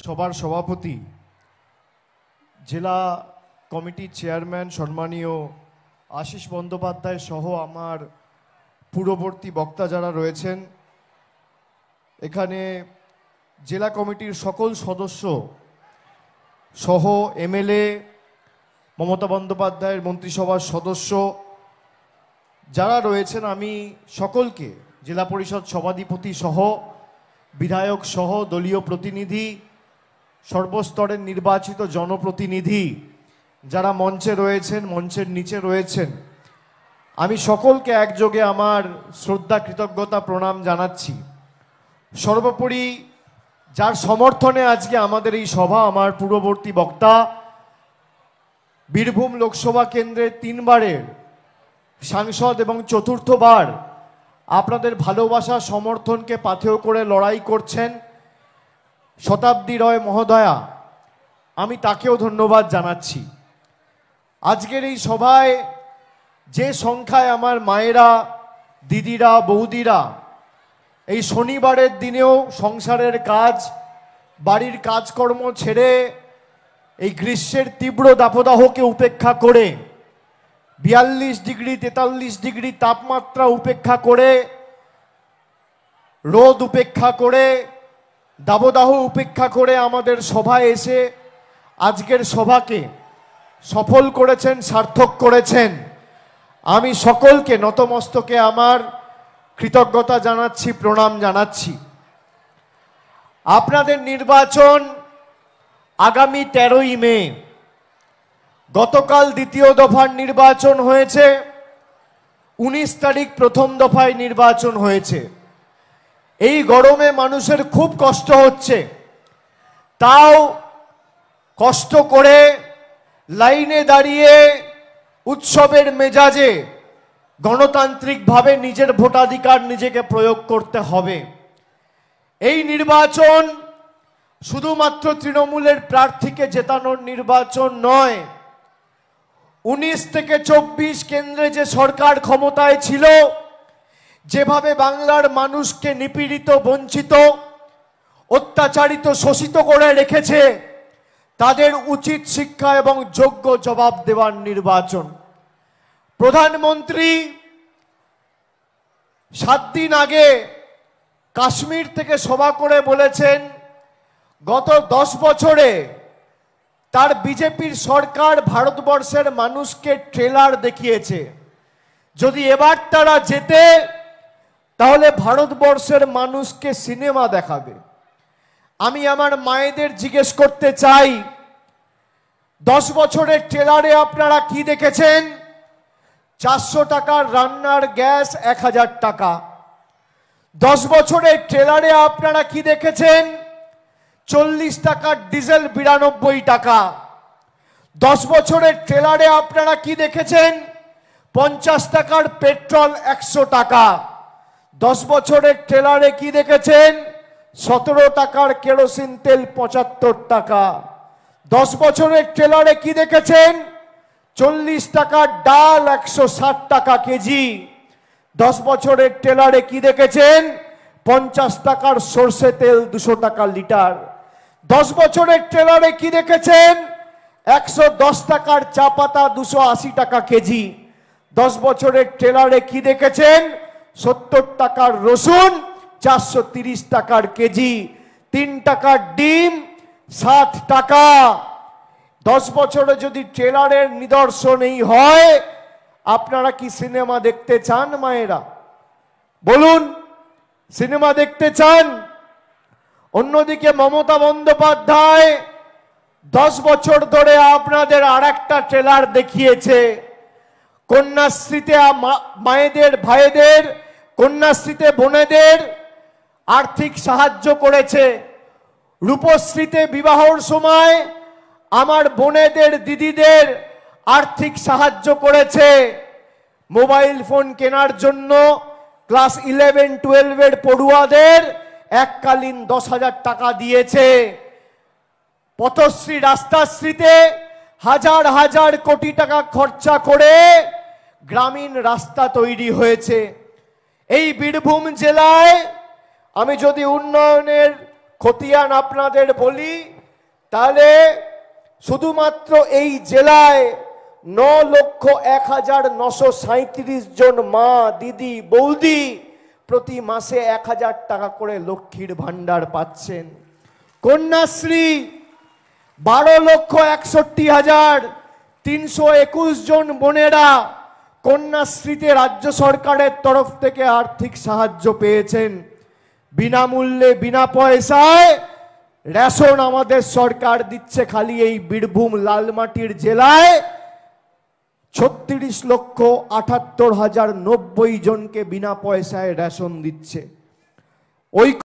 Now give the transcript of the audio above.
সবার সভাপতি জেলা কমিটির চেয়ারম্যান সম্মানীয় আশিস বন্দ্যোপাধ্যায় সহ আমার পূর্ববর্তী বক্তা যারা রয়েছেন, এখানে জেলা কমিটির সকল সদস্য সহ এমএলএ, মমতা বন্দ্যোপাধ্যায়ের মন্ত্রিসভার সদস্য যারা রয়েছেন, আমি সকলকে, জেলা পরিষদ সভাধিপতি সহ বিধায়ক সহ দলীয় প্রতিনিধি, সর্বস্তরের নির্বাচিত জনপ্রতিনিধি যারা মঞ্চে রয়েছেন, মঞ্চের নিচে রয়েছেন, আমি সকলকে একযোগে আমার শ্রদ্ধা, কৃতজ্ঞতা, প্রণাম জানাচ্ছি। সর্বোপরি যার সমর্থনে আজকে আমাদের এই সভা, আমার পূর্ববর্তী বক্তা, বীরভূম লোকসভা কেন্দ্রের 3 বারের সাংসদ এবং 4র্থবার আপনাদের ভালোবাসা সমর্থনকে পাথেয় করে লড়াই করছেন শতাব্দী রয় মহোদয়া, আমি তাকেও ধন্যবাদ জানাচ্ছি। আজকের এই সভায় যে সংখ্যায় আমার মায়েরা, দিদিরা, বৌদিরা এই শনিবারের দিনেও সংসারের কাজ, বাড়ির কাজকর্ম ছেড়ে এই গ্রীষ্মের তীব্র দাবদাহকে উপেক্ষা করে 42 ডিগ্রি 43 ডিগ্রি তাপমাত্রা উপেক্ষা করে, রোদ উপেক্ষা করে, দাবদাহ উপেক্ষা করে আমাদের সভায় এসে আজকের সভাকে সফল করেছেন, সার্থক করেছেন, আমি সকলকে নতমস্তকে আমার কৃতজ্ঞতা জানাচ্ছি, প্রণাম জানাচ্ছি। আপনাদের নির্বাচন আগামী 13ই মে। গতকাল দ্বিতীয় দফার নির্বাচন হয়েছে, 19 তারিখ প্রথম দফায় নির্বাচন হয়েছে। এই গরমে মানুষের খুব কষ্ট হচ্ছে, তাও কষ্ট করে লাইনে দাঁড়িয়ে উৎসবের মেজাজে গণতান্ত্রিকভাবে নিজের ভোটাধিকার নিজেকে প্রয়োগ করতে হবে। এই নির্বাচন শুধুমাত্র তৃণমূলের প্রার্থীকে জেতানোর নির্বাচন নয়। 19 থেকে 24 কেন্দ্রে যে সরকার ক্ষমতায় ছিল, যেভাবে বাংলার মানুষকে নিপীড়িত, বঞ্চিত, অত্যাচারিত, শোষিত করে রেখেছে, তাদের উচিত শিক্ষা এবং যোগ্য জবাব দেওয়ার নির্বাচন। প্রধানমন্ত্রী 7 দিন আগে কাশ্মীর থেকে সভা করে বলেছেন, গত 10 বছরে তার বিজেপির সরকার ভারতবর্ষের মানুষকে ট্রেলার দেখিয়েছে, যদি এবার তারা জেতে তাহলে ভারতবর্ষের মানুষকে সিনেমা দেখাবে। আমি আমার মায়েদের জিজ্ঞেস করতে চাই, 10 বছরের ট্রেলারে আপনারা কি দেখেছেন? 400 টাকার রান্নার গ্যাস 1000 টাকা। 10 বছরের ট্রেলারে আপনারা কি দেখেছেন? 40 টাকার ডিজেল 92 টাকা। 10 বছরের ট্রেলারে আপনারা কি দেখেছেন? 50 টাকার পেট্রোল 100 টাকা। 10 বছরের ট্রেলারে কি দেখেছেন? 17 টাকার কেরোসিন তেল 75 টাকা। 10 বছরের ট্রেলারে কি দেখেছেন? 40 টাকার ডাল 160 টাকা কেজি। 10 বছরের ট্রেলারে কি দেখেছেন? 50 টাকার সরষে তেল 200 টাকা লিটার। 10 বছরের ট্রেলারে কি দেখেছেন? 110 টাকার চা পাতা 280 টাকা কেজি। 10 বছরের ট্রেলারে কি দেখেছেন? 70 টাকার রসুন 430 টাকার কেজি। 3 টাকার ডিম 60 টাকা। 10 বছরে যদি ট্রেলারের নিদর্শন এই হয়, আপনারা কি সিনেমা দেখতে চান? মায়েরা বলুন, সিনেমা দেখতে চান? অন্যদিকে মমতা বন্দ্যোপাধ্যায় 10 বছর ধরে আপনাদের আরেকটা ট্রেলার দেখিয়েছে। কন্যাশ্রীতে মায়েদের, ভাইদের, কন্যাশ্রীতে বোনেদের আর্থিক সাহায্য করেছে। রূপশ্রীতে বিবাহর সময় আমার বোনেদের, দিদিদের আর্থিক সাহায্য করেছে। মোবাইল ফোন কেনার জন্য ক্লাস 11-12 এর পড়ুয়াদের এককালীন 10,000 টাকা দিয়েছে। পথশ্রী, রাস্তাশ্রীতে হাজার হাজার কোটি টাকা খরচা করে গ্রামীণ রাস্তা তৈরি হয়েছে। এই বীরভূম জেলায় আমি যদি উন্নয়নের খতিয়ান আপনাদের বলি, তাহলে শুধুমাত্র এই জেলায় 9,01,937 জন মা দিদি বৌদি প্রতি মাসে 1,000 টাকা করে লক্ষ্মীর ভান্ডার পাচ্ছেন। কন্যাশ্রী 12,61,321 জন বোনেরা কন্যাশ্রীতে রাজ্য সরকারের তরফ থেকে আর্থিক সাহায্য পেয়েছেন। বিনামূল্যে বিনা পয়সায় রেশন আমাদের সরকার দিচ্ছে। খালি এই বীরভূম লালমাটির জেলায় 36,78,090 জনকে বিনা পয়সায় রেশন দিচ্ছে। ওই